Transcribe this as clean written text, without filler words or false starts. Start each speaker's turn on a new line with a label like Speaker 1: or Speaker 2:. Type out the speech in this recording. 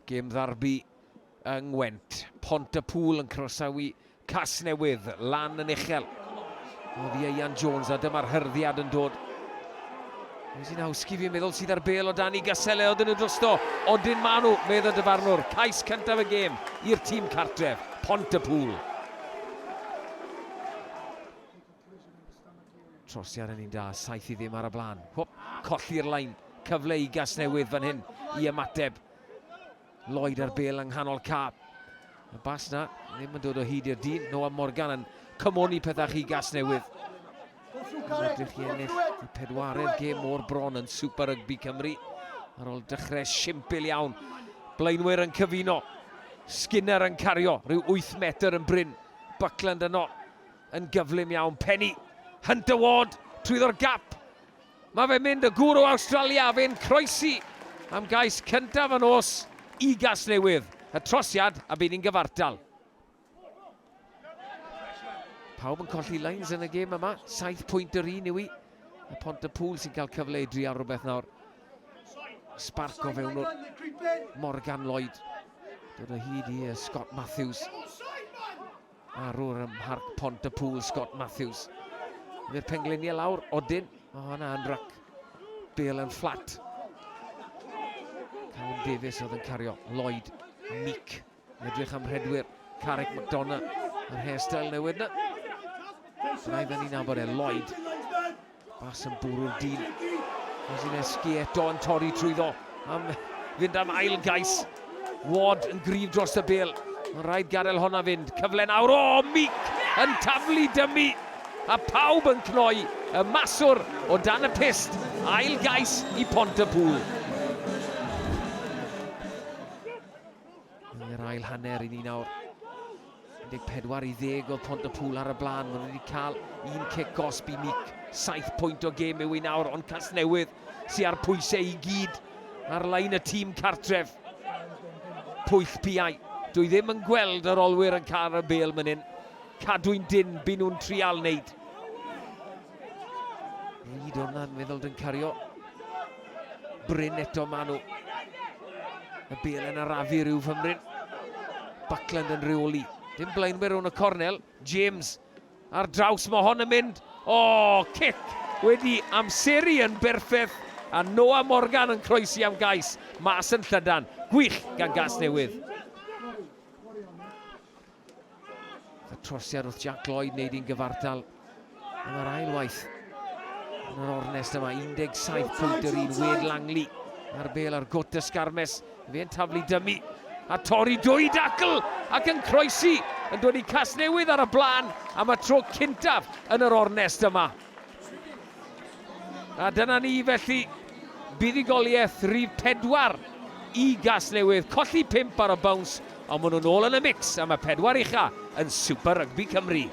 Speaker 1: Gêm ddarbu yng Ngwent. Pontypool yn croesawu Casnewydd, lan yn uchel. Oedd Ian Jones a dyma'r hyrddiad yn dod. Sy'n hawsgi fi'n meddwl sydd ar bel o dan i gysele oedd yn y drosto. Odyn ma nhw, meddwl dyfarnwr. Cais cyntaf y gêm i'r tîm cartref, Pontypool. Trosiad yn un da, saith i ddim ar y blaen. Hwp, colli'r lain, cyfle i Casnewydd fan hyn i ymateb. Lloyd ar bel yng nghanol cap. Y bas na, ddim yn dod o hyd i'r dyn. Noah Morgan yn cymoni pethach i Casnewydd. Rydych chi ennill y pedwaredd gêm o'r bron yn Super Rygbi Cymru. Ar ôl dechrau simpl iawn. Blaenwyr yn cyfuno. Skinner yn cario. Rhyw 8 metr yn bryn. Buckland yno yn gyflym iawn. Penny. Hunter Ward. Trwyddo'r gap. Mae fe'n mynd y gwrw Awstralia. Fe'n croesi am gais cyntaf yn os i Casnewydd. Y trosiad a bydd ni'n gyfartal. Pawb yn colli lines yn y gêm yma. 7 pwynt yr un yw i. Y Pontypool sy'n cael cyfle i drial rhywbeth nawr. Sparc o fewn o'r Morgan Lloyd. Dod o hyd i Scott Matthews. Arwr ym Barc Pontypool, Scott Matthews. Fy'r pengliniau lawr, Odyn. O, hwnna yn rac. Bale yn fflat. Cawn Davies oedd yn cario. Lloyd, Meek. Edrych am rhedwyr. Carrick McDonough. Yr hairstyle newydd na. Rhaid yn ni'n nabod Lloyd. Bas yn bwrw'r dyn. Os i'n esgu eto yn torri trwyddo. Fynd am ail gais. Ward yn grif dros y bel. Rhaid gadael honna fynd. Cyfle nawr. O, Meek yn taflu dymu. A pawb yn cnoi. Y maswr o dan y pist. Ail gais i Pontypool. Yr ail hanner i ni nawr. 14 i 10 oedd Pontypool ar y blaen. Maen nhw wedi cael un kick-gosb i Meek. 7 pwynt o gêm yw i nawr, ond Casnewydd sy'n ar pwysau i gyd ar lain y tîm cartref. Pwyll piau. Dwi ddim yn gweld yr olwyr yn cael y bel man hyn. Cadwyn dyn, byd nhw'n trial wneud. Ryd hwnna'n meddwl yn cario. Bryn eto ma nhw. Y bel yn arafu rhyw fymryn. Buckland yn reoli. Dim blaenwyr o'n y cornel. James ar draws mae hon yn mynd. O, cic wedi amseru yn berffaith. A Noah Morgan yn croesi am gais. Mas yn llydan. Gwych gan Casnewydd. Y trosiad wrth Jack Lloyd wneud i'n gyfartal. Yn yr ail waith. Yn yr ornest yma. 17 pwynt yr un. Wed Langley. Ar bel ar gwt ysgarmes. Fe'n taflu dymu. A torri dwy dacl ac yn croesi yn dod i Casnewydd ar y blaen am y tro cyntaf yn yr ornest yma. A dyna ni felly buddugoliaeth rhif 4 i Casnewydd. Colli 5 ar y bounce, ond maen nhw'n ôl yn y mix am y 4 ucha yn Super Rygbi Cymru.